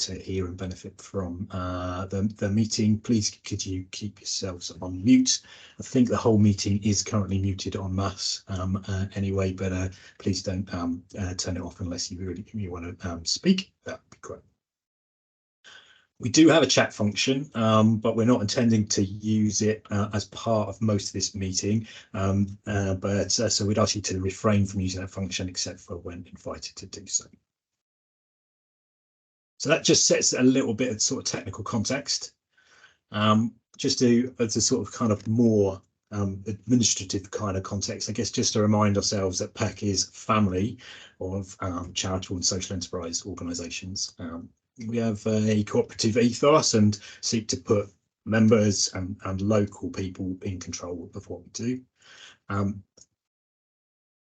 to hear and benefit from the meeting, please could you keep yourselves on mute. I think the whole meeting is currently muted en masse anyway, but please don't turn it off unless you really want to speak. That would be great. We do have a chat function, but we're not intending to use it as part of most of this meeting. So we'd ask you to refrain from using that function except for when invited to do so. So that just sets a little bit of sort of technical context. Just to sort of kind of more administrative kind of context, I guess, just to remind ourselves that PEC is a family of charitable and social enterprise organisations. We have a cooperative ethos and seek to put members and local people in control of what we do.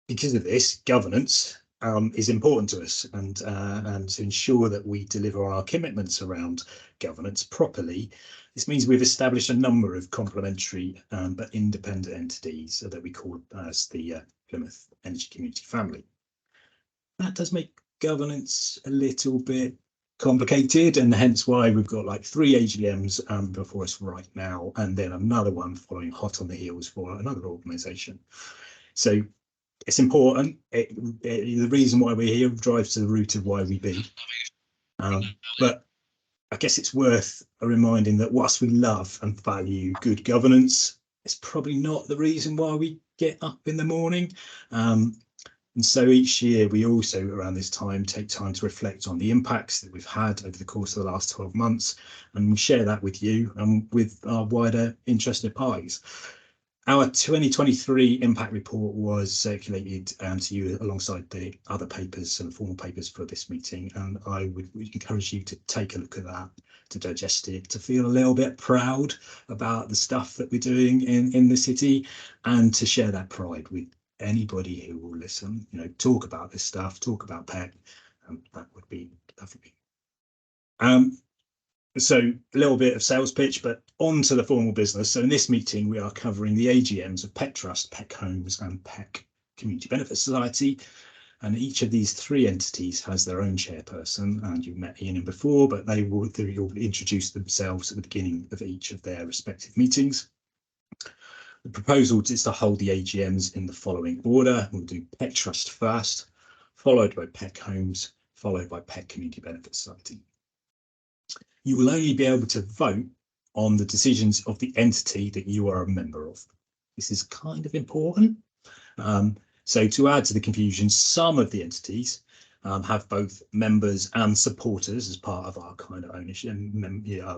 Because of this, governance is important to us, and to ensure that we deliver on our commitments around governance properly, this means we've established a number of complementary but independent entities that we call as the Plymouth Energy Community Family. That does make governance a little bit complicated, and hence why we've got like 3 AGMs before us right now, and then another one following hot on the heels for another organisation. So it's important. The reason why we're here drives to the root of why we be. But I guess it's worth a reminding that whilst we love and value good governance, it's probably not the reason why we get up in the morning. And so each year we also, around this time, take time to reflect on the impacts that we've had over the course of the last 12 months, and we share that with you and with our wider interested parties. Our 2023 impact report was circulated to you alongside the other papers and formal papers for this meeting, and I would encourage you to take a look at that, to digest it, to feel a little bit proud about the stuff that we're doing in the city, and to share that pride with anybody who will listen. You know, talk about this stuff, talk about PEC, that would be lovely. So a little bit of sales pitch, but on to the formal business. So in this meeting, we are covering the AGMs of PEC Trust, PEC Homes and PEC Community Benefit Society. And each of these 3 entities has their own chairperson, and you've met Ian before, but they will introduce themselves at the beginning of each of their respective meetings. The proposal is to hold the AGMs in the following order. We'll do PEC Trust first, followed by PEC Homes, followed by PEC Community Benefit Society. You will only be able to vote on the decisions of the entity that you are a member of. This is kind of important. So to add to the confusion, some of the entities have both members and supporters as part of our kind of ownership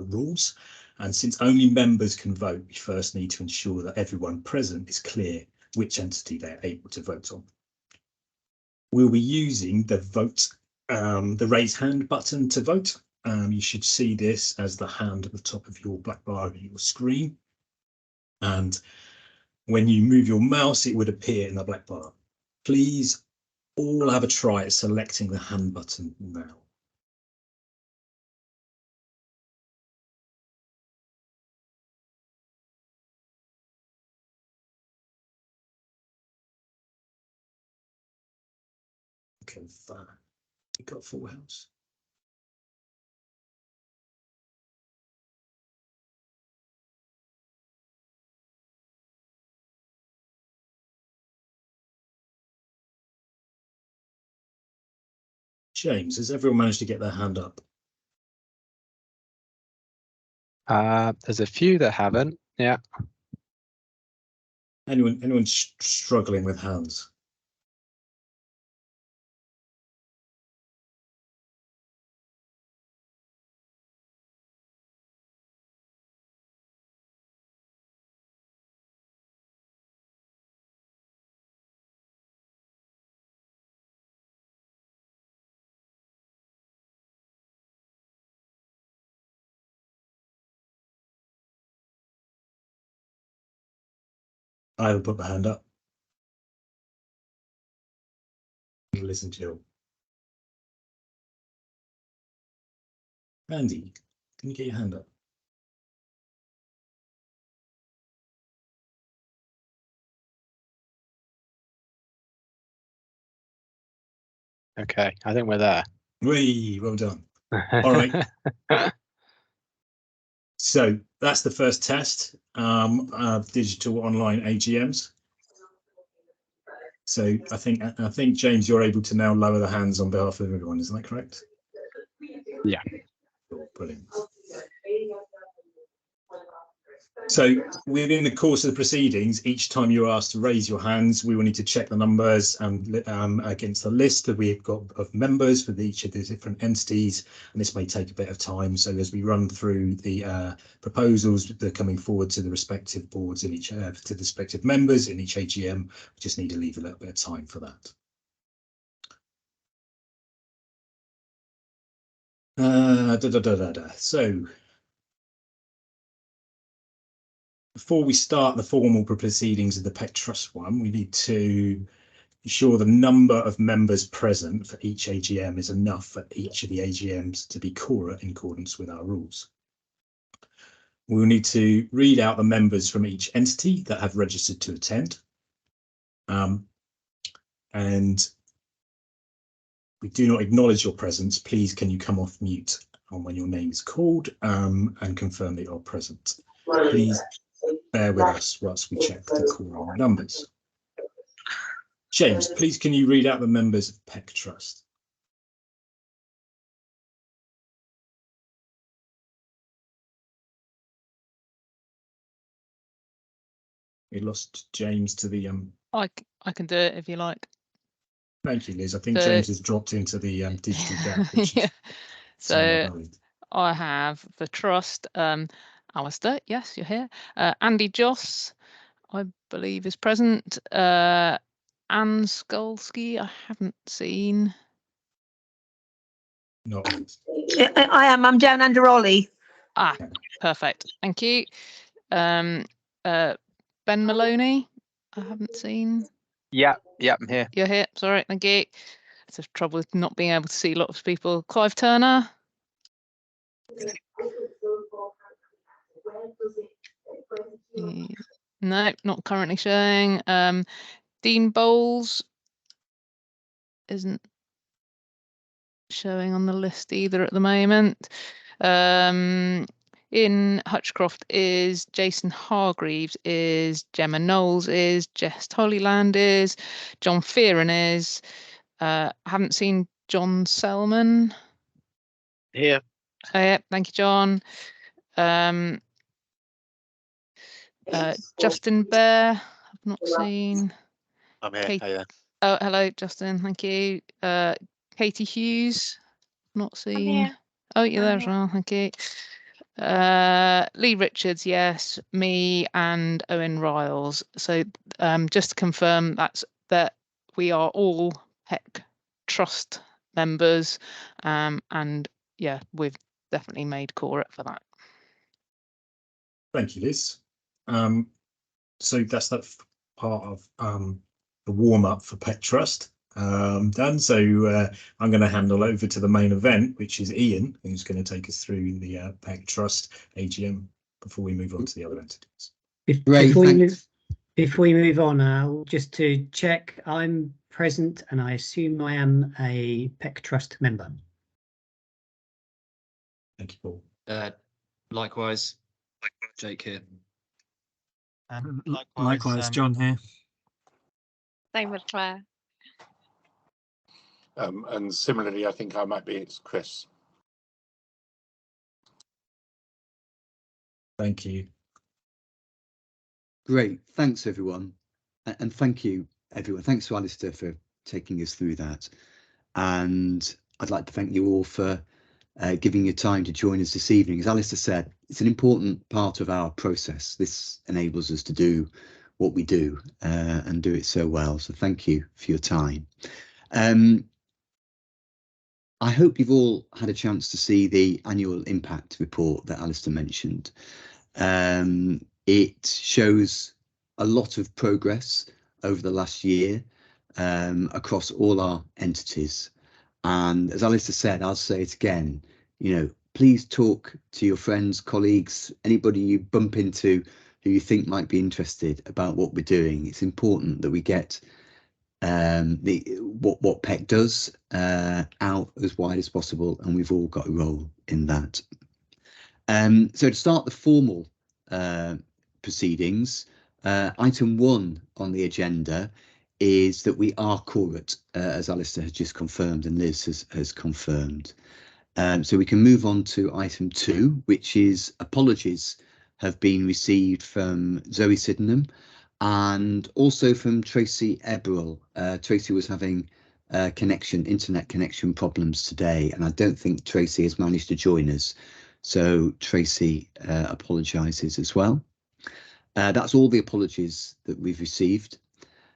rules. And since only members can vote, we first need to ensure that everyone present is clear which entity they're able to vote on. We'll be using the raise hand button to vote. You should see this as the hand at the top of your black bar of your screen. And when you move your mouse, it would appear in the black bar. Please all have a try at selecting the hand button now. Okay, fine. You got full house. James, has everyone managed to get their hand up? There's a few that haven't. Yeah. Anyone struggling with hands? I haven't put my hand up. Listen to you. Andy, can you get your hand up? Okay, I think we're there. Well done. All right. So that's the first test of digital online AGMs. So I think James, you're able to now lower the hands on behalf of everyone. Isn't that correct? Yeah. Cool, brilliant. So within the course of the proceedings, each time you're asked to raise your hands, we will need to check the numbers against the list that we've got of members for each of the different entities, and this may take a bit of time. So as we run through the proposals that are coming forward to the respective boards in each to the respective members in each AGM, we just need to leave a little bit of time for that. So before we start the formal proceedings of the PEC Trust one, we need to ensure the number of members present for each AGM is enough for each of the AGMs to be quora in accordance with our rules. We'll need to read out the members from each entity that have registered to attend. And we do not acknowledge your presence. Please, can you come off mute when your name is called and confirm that you're present. Please bear with us whilst we check the quorum numbers. James, please can you read out the members of PEC Trust? We lost James to the I can do it if you like. Thank you, Liz. I think James has dropped into the digital gap. Yeah. So worried. I have the trust. Alistair, yes, you're here. Andy Joss, I believe, is present. Anne Skolsky, I haven't seen. No. I am. I'm down under Ollie. Ah, perfect. Thank you. Ben Maloney, I haven't seen. Yeah, I'm here. You're here. Sorry, thank you. It's a trouble with not being able to see lots of people. Clive Turner. No, not currently showing. Dean Bowles isn't showing on the list either at the moment. In Hutchcroft is Jason Hargreaves, is Gemma Knowles, is Jess Hollyland, is John Fearon, is haven't seen John Selman. Here. Yeah, thank you, John. Justin Bear, I've not seen. I'm here. Hiya. Oh, hello, Justin. Thank you. Katie Hughes, not seen. Oh, you're there as well. Thank you. Lee Richards, yes. Me and Owen Riles. So just to confirm, that we are all PEC Trust members, and yeah, we've definitely made quorum for that. Thank you, Liz. So that's that part of the warm up for PEC Trust done. So I'm going to handle over to the main event, which is Ian, who's going to take us through the PEC Trust AGM before we move on to the other entities. Before we move on, just to check, I'm present and I assume I am a PEC Trust member. Thank you, Paul. Likewise, Jake here. Likewise, John here. Same with Claire. And similarly, I think I might be, it's Chris. Thank you. Great, thanks everyone, and thank you everyone. Thanks to Alistair for taking us through that, and I'd like to thank you all for giving your time to join us this evening. As Alistair said, it's an important part of our process. This enables us to do what we do and do it so well. So thank you for your time. I hope you've all had a chance to see the annual impact report that Alistair mentioned. It shows a lot of progress over the last year across all our entities. And as Alistair said, I'll say it again, please talk to your friends, colleagues, anybody you bump into who you think might be interested about what we're doing. It's important that we get what PEC does out as wide as possible, and we've all got a role in that. So to start the formal proceedings, item 1 on the agenda is that we are quorate, as Alistair has just confirmed and Liz has confirmed. So we can move on to item 2, which is apologies have been received from Zoe Sydenham and also from Tracy Eberl. Tracy was having internet connection problems today, and I don't think Tracy has managed to join us. So Tracy apologises as well. That's all the apologies that we've received.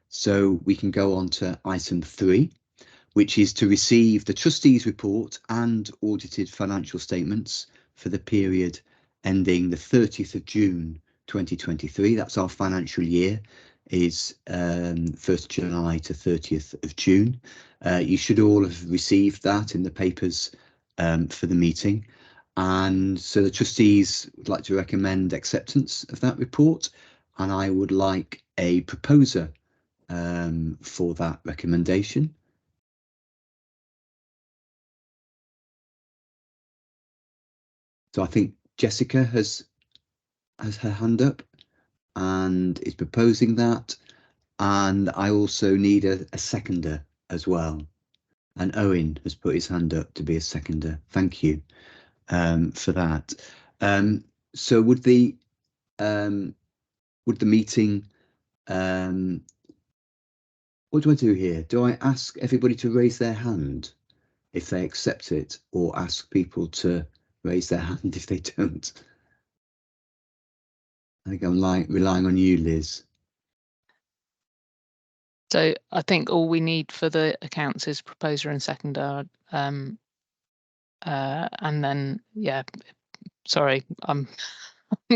So we can go on to item 3, which is to receive the trustees' report and audited financial statements for the period ending the 30th of June 2023. That's our financial year, is 1st July to 30th of June. You should all have received that in the papers for the meeting. And so the trustees would like to recommend acceptance of that report, and I would like a proposer for that recommendation. So I think Jessica has her hand up and is proposing that, and I also need a seconder as well, and Owen has put his hand up to be a seconder. Thank you for that. So would the meeting, what do I do here? Do I ask everybody to raise their hand if they accept it, or ask people to raise their hand if they don't? I think I'm relying on you, Liz. So I think all we need for the accounts is proposer and seconder. And then, yeah, sorry, I'm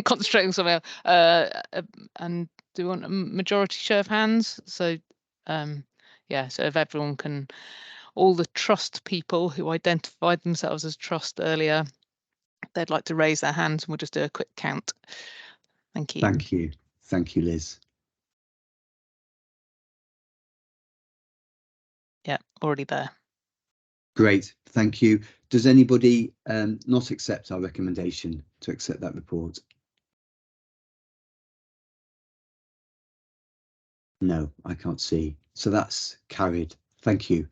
concentrating somewhere. And do you want a majority show of hands? So yeah, so if everyone can, all the trust people who identified themselves as trust earlier, they'd like to raise their hands, and we'll just do a quick count. Thank you. Thank you. Thank you, Liz. Yeah, already there. Great, thank you. Does anybody not accept our recommendation to accept that report? No, I can't see. So that's carried. Thank you.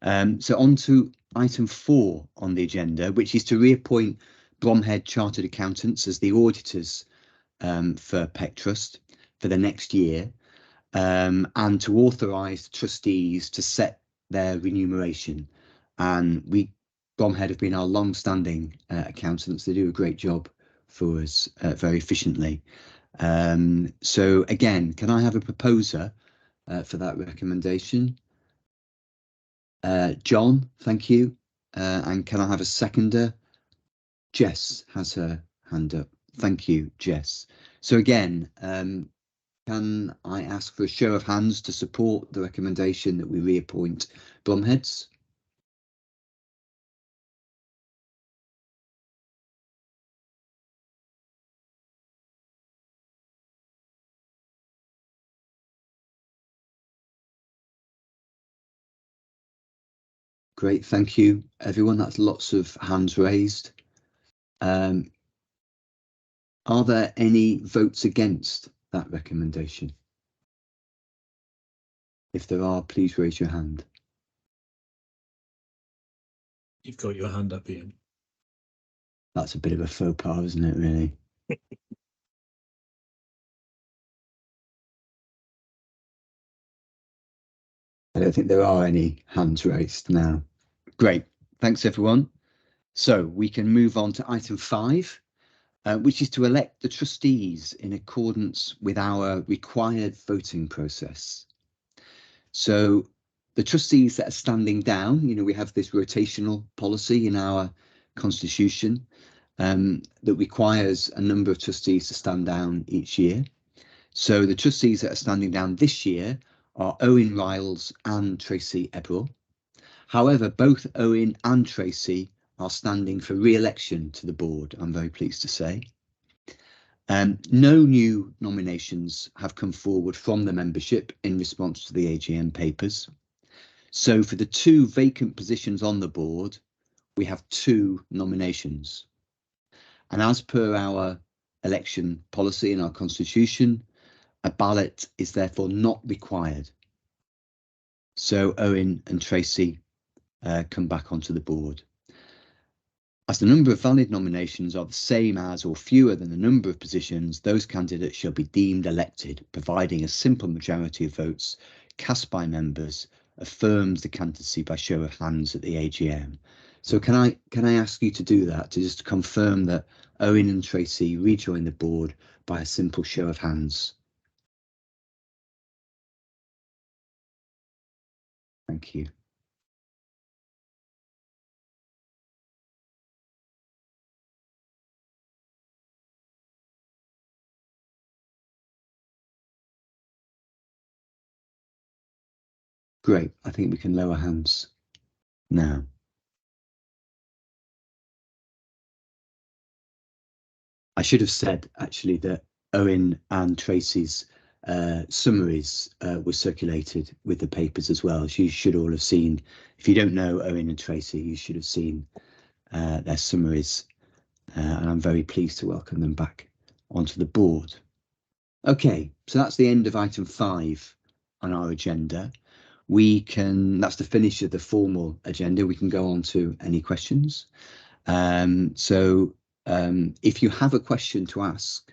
So on to item 4 on the agenda, which is to reappoint Bromhead Chartered Accountants as the auditors for PEC Trust for the next year, and to authorise the trustees to set their remuneration. And Bromhead have been our long-standing accountants. They do a great job for us very efficiently. So again, can I have a proposer for that recommendation? John, thank you. And can I have a seconder? Jess has her hand up. Thank you, Jess. So again, can I ask for a show of hands to support the recommendation that we reappoint Bromheads? Great, thank you, everyone. That's lots of hands raised. Are there any votes against that recommendation? If there are, please raise your hand. You've got your hand up, Ian. That's a bit of a faux pas, isn't it, really? I don't think there are any hands raised now. Great, thanks everyone. So we can move on to item 5, which is to elect the trustees in accordance with our required voting process. So the trustees that are standing down, we have this rotational policy in our constitution that requires a number of trustees to stand down each year. So the trustees that are standing down this year are Owen Riles and Tracy Eberl. However, both Owen and Tracy are standing for re-election to the board, I'm very pleased to say. No new nominations have come forward from the membership in response to the AGM papers. So for the 2 vacant positions on the board, we have 2 nominations. And as per our election policy in our constitution, a ballot is therefore not required. So Owen and Tracy come back onto the board. As the number of valid nominations are the same as or fewer than the number of positions, those candidates shall be deemed elected, providing a simple majority of votes cast by members affirms the candidacy by show of hands at the AGM. So can I ask you to do that, to just confirm that Owen and Tracy rejoin the board by a simple show of hands? Thank you. Great, I think we can lower hands now. I should have said actually that Owen and Tracy's summaries were circulated with the papers as well. So you should all have seen, if you don't know Owen and Tracy, you should have seen their summaries, and I'm very pleased to welcome them back onto the board. Okay, so that's the end of item 5 on our agenda. That's the finish of the formal agenda. We can go on to any questions. If you have a question to ask,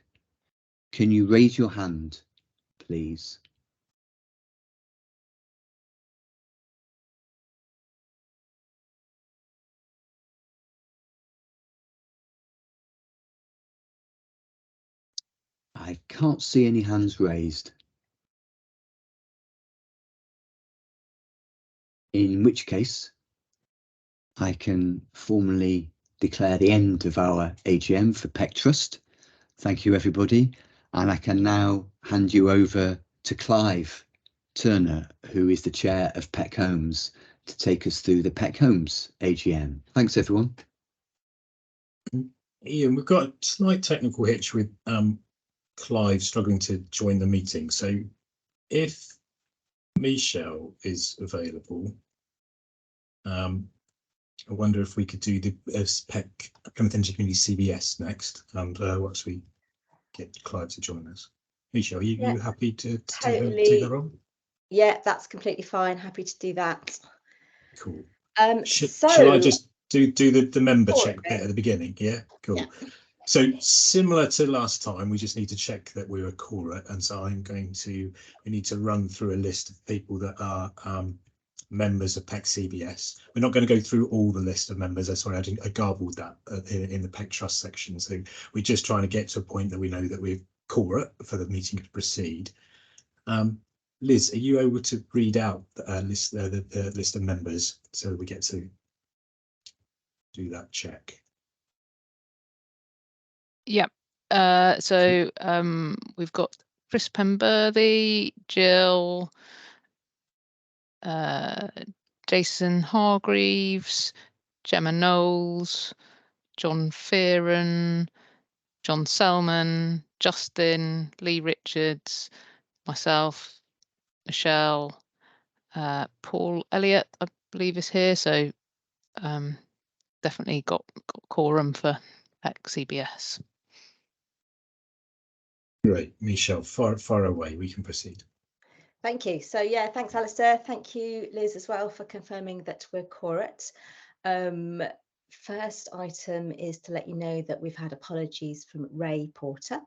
can you raise your hand, please? I can't see any hands raised. In which case, I can formally declare the end of our AGM for PEC Trust. Thank you, everybody. And I can now hand you over to Clive Turner, who is the chair of PEC Homes, to take us through the PEC Homes AGM. Thanks, everyone. Ian, we've got a slight technical hitch with Clive struggling to join the meeting. So if Michelle is available, I wonder if we could do the PEC Plymouth Energy Community CBS next, and once we get Clive to join us. Michelle, you happy to take that on? Yeah, that's completely fine. Happy to do that. Cool. Shall I just do the member check bit at the beginning? Yeah, cool. Yeah. So similar to last time, we just need to check that we're a quorum, and so we need to run through a list of people that are members of PEC CBS. We're not going to go through all the list of members. Sorry, I garbled that in the PEC Trust section. So we're just trying to get to a point that we know that we're quorum for the meeting to proceed. Liz, are you able to read out the list of members so we get to do that check? Yep. So we've got Chris Pemberthy, Jill, Jason Hargreaves, Gemma Knowles, John Fearon, John Selman, Justin, Lee Richards, myself, Michelle, Paul Elliott, I believe is here. So definitely got quorum for PEC CBS. Great, Michelle, far away, we can proceed. Thank you. So yeah, thanks, Alistair. Thank you, Liz, as well, for confirming that we're quorum. First item is to let you know that we've had apologies from Ray Porter.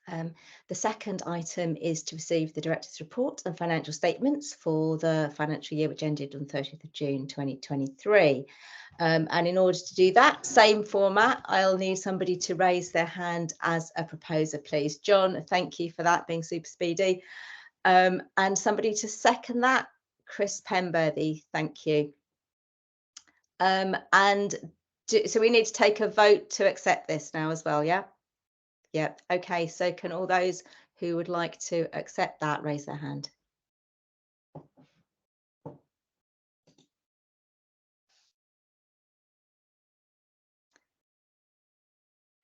The second item is to receive the director's report and financial statements for the financial year which ended on 30th of June 2023. And in order to do that, same format, I'll need somebody to raise their hand as a proposer, please. John, thank you for that, being super speedy. And somebody to second that, Chris Pemberthy, thank you. So we need to take a vote to accept this now as well, yeah? Yeah, okay, so can all those who would like to accept that raise their hand?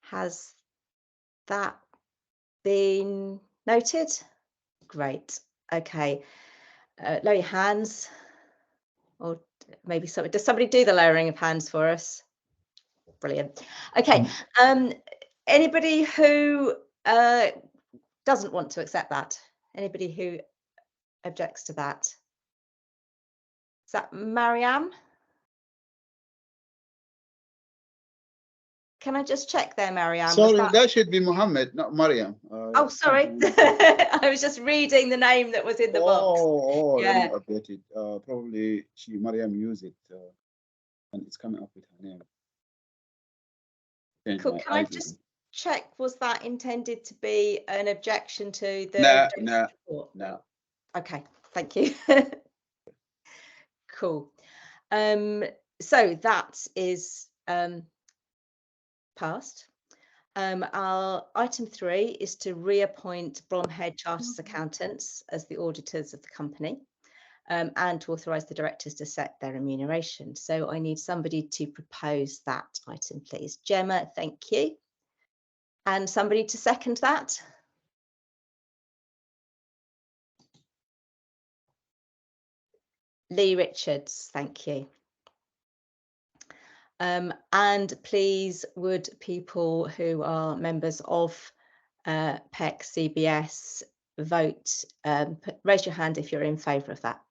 Has that been noted? Great. Okay. Lower your hands. Or maybe somebody, does somebody do the lowering of hands for us? Brilliant. Okay. Anybody who doesn't want to accept that? Anybody who objects to that? Is that Mariam? Can I just check there, Mariam? Sorry, that should be Mohammed, not Mariam. Oh, sorry. I was just reading the name that was in the box. Oh, Yeah. let me update it. Probably Mariam used it, and it's coming up with her name. Cool. Can I just check, was that intended to be an objection to the report? No. Okay, thank you. Cool. So that is passed. Our item 3 is to reappoint Bromhead Chartered Accountants as the auditors of the company, and to authorise the directors to set their remuneration. So I need somebody to propose that item, please. Gemma, thank you. And somebody to second that? Lee Richards, thank you. And please, would people who are members of PEC CBS vote, raise your hand if you're in favour of that.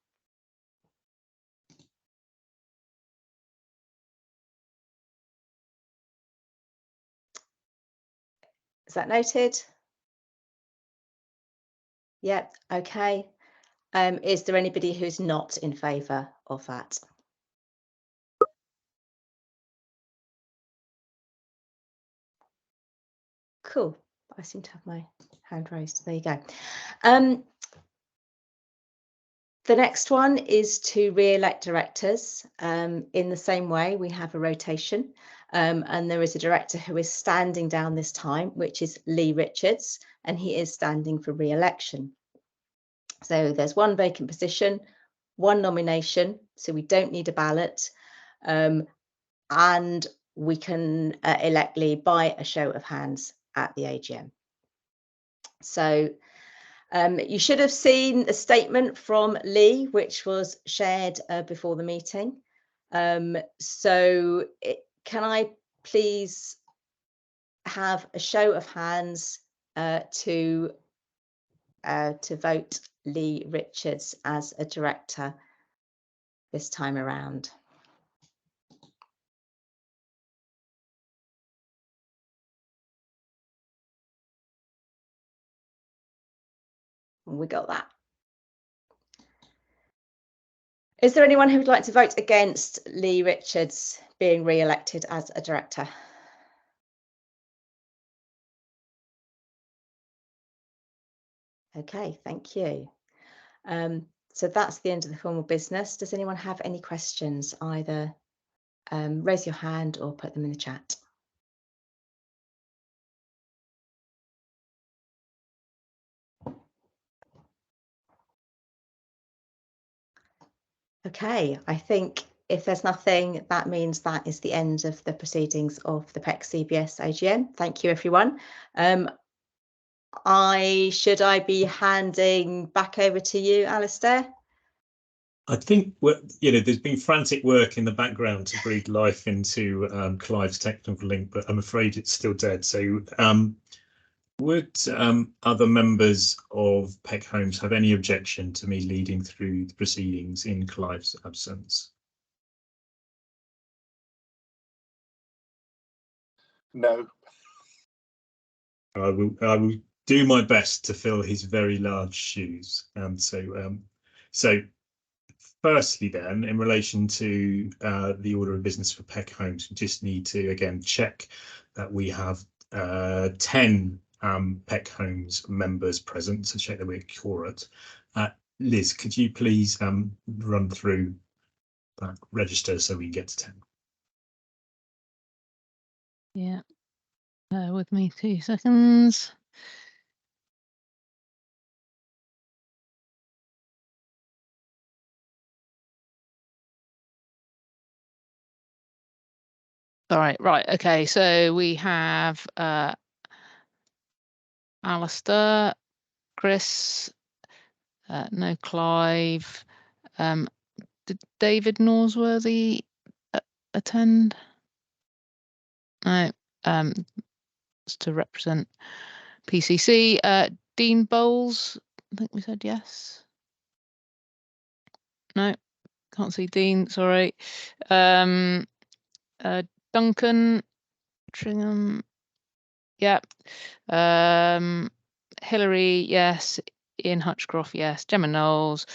Is that noted? Yep, okay. Is there anybody who's not in favour of that? Cool. I seem to have my hand raised. There you go. The next one is to re-elect directors. In the same way, we have a rotation, and there is a director who is standing down this time, which is Lee Richards, and he is standing for re-election. So there's one vacant position, one nomination, so we don't need a ballot, and we can elect Lee by a show of hands at the AGM. So you should have seen a statement from Lee, which was shared before the meeting. Can I please have a show of hands to vote Lee Richards as a director this time around? We got that. Is there anyone who would like to vote against Lee Richards being re-elected as a director? Okay, thank you. So that's the end of the formal business. Does anyone have any questions? Either raise your hand or put them in the chat. Okay, I think if there's nothing, that means that is the end of the proceedings of the PEC CBS AGM. Thank you, everyone. Should I be handing back over to you, Alistair? I think there's been frantic work in the background to breathe life into Clive's technical link, but I'm afraid it's still dead. So would other members of PEC Homes have any objection to me leading through the proceedings in Clive's absence? No. I will do my best to fill his very large shoes. So firstly, then, in relation to the order of business for PEC Homes, we just need to again check that we have 10 PEC Homes members present, so check that we're accurate. Liz, could you please run through that register so we can get to 10? Yeah, bear with me 2 seconds. All right, okay, so we have Alistair, Chris, no Clive. Did David Norsworthy attend? No, it's to represent PCC. Dean Bowles, I think we said yes. No, can't see Dean, sorry. Duncan Tringham, yeah. Hillary, yes. Ian Hutchcroft, yes. Gemma Knowles,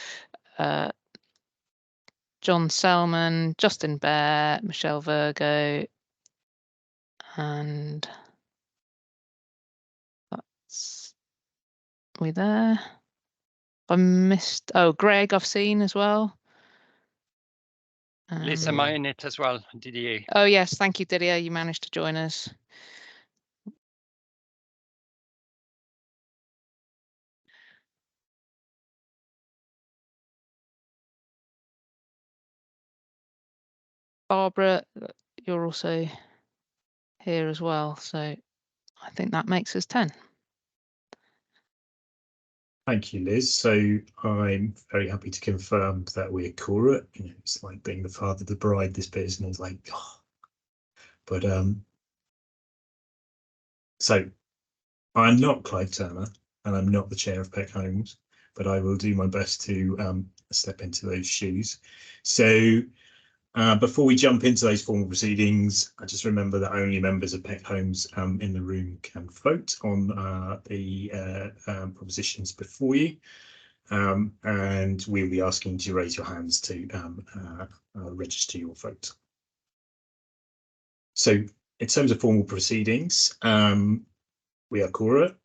John Selman, Justin Bear, Michelle Virgo, and that's we there. I missed, oh, Greg I've seen as well. Liz, am I in it as well, Didier? Oh yes, thank you, Didier. You managed to join us. Barbara, you're also here as well, so I think that makes us 10. Thank you, Liz. So I'm very happy to confirm that we're Cora. You know, it's like being the father of the bride, this bit, isn't it? It's like, oh. But so I'm not Clive Turner and I'm not the chair of PEC Homes, but I will do my best to step into those shoes. So before we jump into those formal proceedings, I just remember that only members of PEC Homes in the room can vote on the propositions before you. And we'll be asking you to raise your hands to register your vote. So in terms of formal proceedings, we are Cora.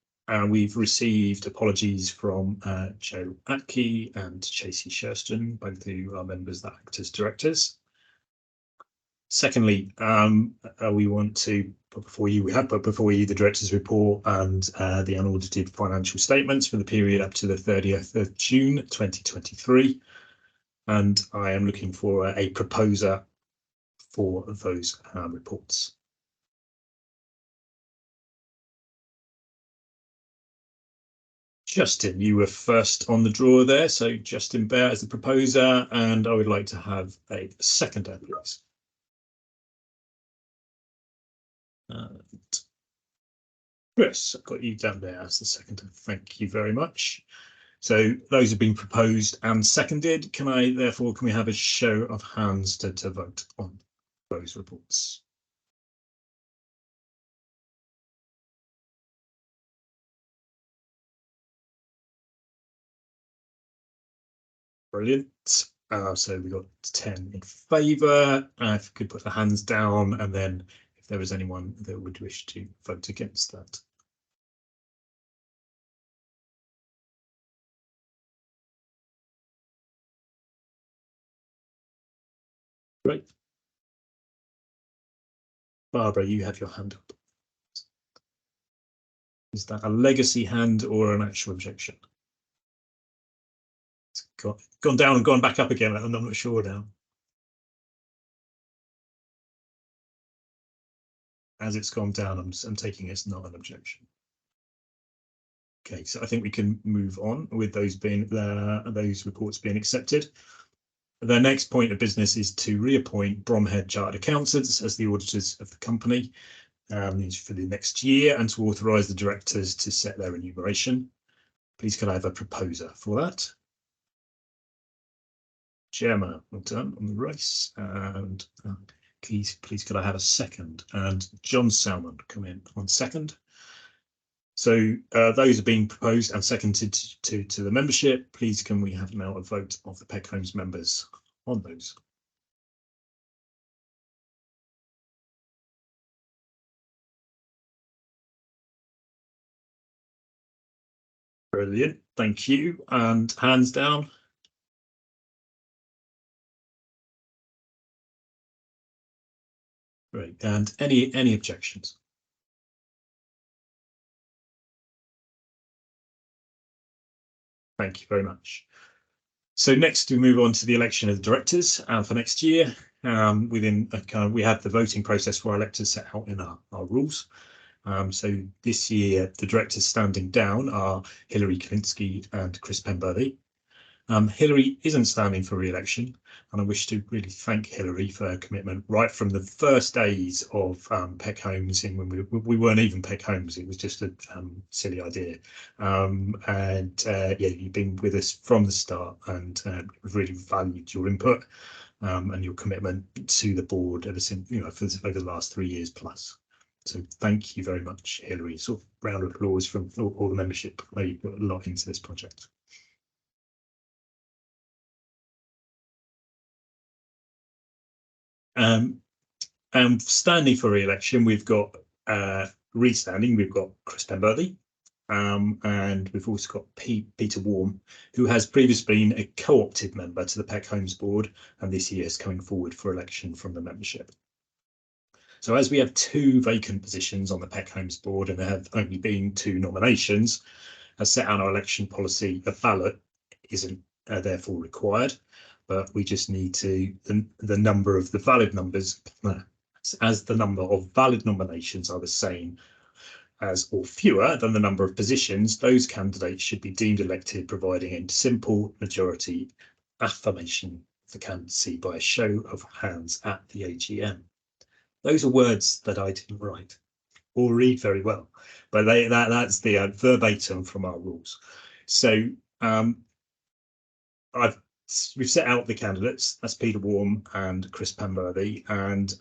We've received apologies from Joe Atke and Chasey Sherston, both who are members that act as directors. Secondly, we want to put before you, the director's report and the unaudited financial statements for the period up to the 30th of June 2023. And I am looking for a proposer for those reports. Justin, you were first on the draw there. So Justin Bear as the proposer, and I would like to have a seconder, please. And Chris, I've got you down there as the seconder. Thank you very much. So those have been proposed and seconded. Can we have a show of hands to vote on those reports? Brilliant. So we got 10 in favour. If you could put the hands down, and then if there was anyone that would wish to vote against that. Great. Barbara, you have your hand up. Is that a legacy hand or an actual objection? It's gone down and gone back up again. I'm not sure now. As it's gone down, I'm taking it's not an objection. Okay, so I think we can move on with those reports being accepted. The next point of business is to reappoint Bromhead Chartered Accountants as the auditors of the company for the next year, and to authorise the directors to set their remuneration. Please could I have a proposer for that? Gemma, well done on the race, and please could I have a second? And John Salmon come in on second. So those are being proposed and seconded to the membership. Please can we have now a vote of the PEC Homes members on those? Brilliant, thank you. And hands down. Great, and any objections? Thank you very much. So next we move on to the election of the directors for next year. We have the voting process for our electors set out in our rules. So this year, the directors standing down are Hilary Kalinsky and Chris Penberthy. Hilary isn't standing for re-election, and I wish to really thank Hilary for her commitment right from the first days of PEC Homes, in when we weren't even PEC Homes, it was just a silly idea. Yeah, you've been with us from the start, and we've really valued your input and your commitment to the board ever since, you know, over the last 3 years plus. So thank you very much, Hilary. Sort of round of applause from all the membership. You put a lot into this project. Standing for re-election, we've got restanding, we've got Chris Penberthy, and we've also got Peter Warm, who has previously been a co-opted member to the PEC Homes Board, and this year is coming forward for election from the membership. So as we have 2 vacant positions on the PEC Homes Board, and there have only been 2 nominations, as set out our election policy, a ballot isn't therefore required, but we just need to the number of the valid numbers, as the number of valid nominations are the same as or fewer than the number of positions, those candidates should be deemed elected, providing a simple majority affirmation of the candidacy by a show of hands at the AGM. Those are words that I didn't write or read very well, but that's the verbatim from our rules. So we've set out the candidates. That's Peter Warm and Chris Penberthy, and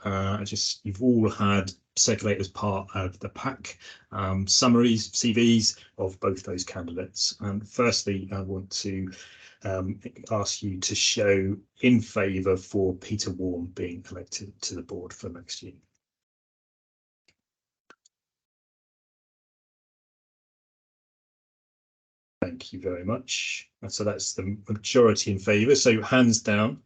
you've all had circulate as part of the pack summaries, CVs of both those candidates. And firstly, I want to ask you to show in favour for Peter Warm being elected to the board for next year. Thank you very much. So that's the majority in favour. So hands down.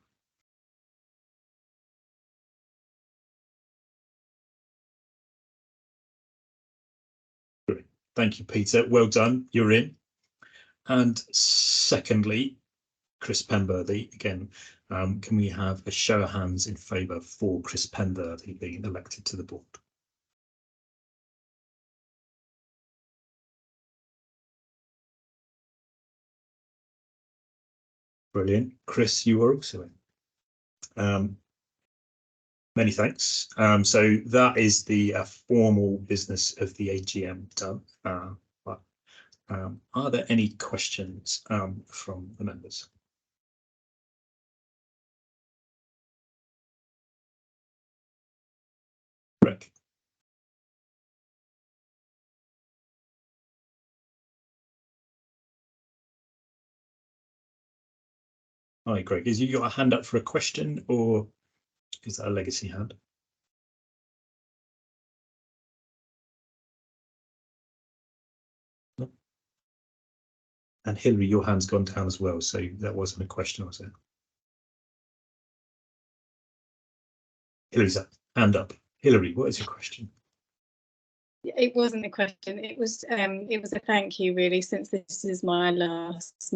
Great. Thank you, Peter. Well done. You're in. And secondly, Chris Penberthy. Again, can we have a show of hands in favour for Chris Penberthy being elected to the board? Brilliant. Chris, you are also in. Many thanks. So that is the formal business of the AGM done. Are there any questions from the members? Greg. Hi, Greg. Is you got a hand up for a question, or is that a legacy hand? No. And Hilary, your hand's gone down as well, so that wasn't a question, was it? Hilary's up. Hand up. Hilary, what is your question? It wasn't a question. It was a thank you, really, since this is my last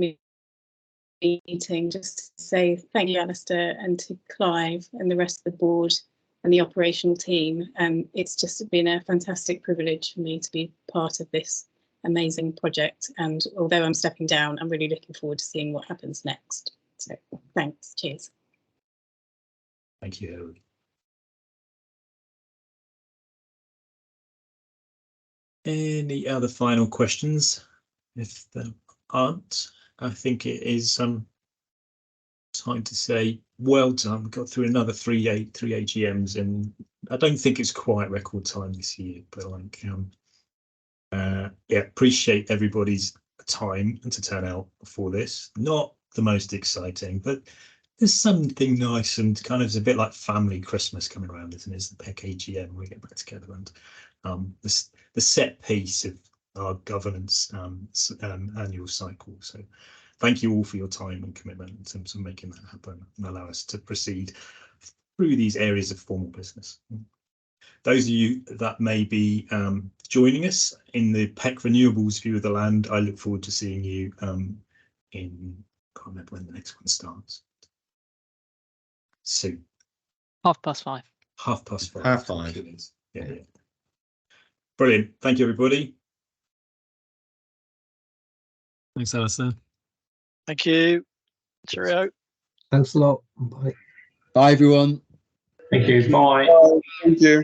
meeting, just to say thank you, Alistair, and to Clive and the rest of the board and the operational team. It's just been a fantastic privilege for me to be part of this amazing project, and although I'm stepping down, I'm really looking forward to seeing what happens next. So thanks. Cheers. Thank you, Hilary. Any other final questions? If there aren't, I think it is time to say well done. We got through another three AGMs, and I don't think it's quite record time this year, but like yeah, appreciate everybody's time and to turn out for this. Not the most exciting, but there's something nice and kind of, it's a bit like family Christmas coming around, isn't it? It's the PEC AGM, we get back together, and the set piece of our governance annual cycle. So thank you all for your time and commitment in terms of making that happen and allow us to proceed through these areas of formal business. Those of you that may be joining us in the PEC Renewables view of the land, I look forward to seeing you in, can't remember when the next one starts. Soon. 5:30. 5:30. Half 5. Yeah, yeah. Brilliant. Thank you, everybody. Thanks, Alistair. Thank you. Cheerio. Thanks a lot. Bye. Bye, everyone. Thank you. Bye. Thank you.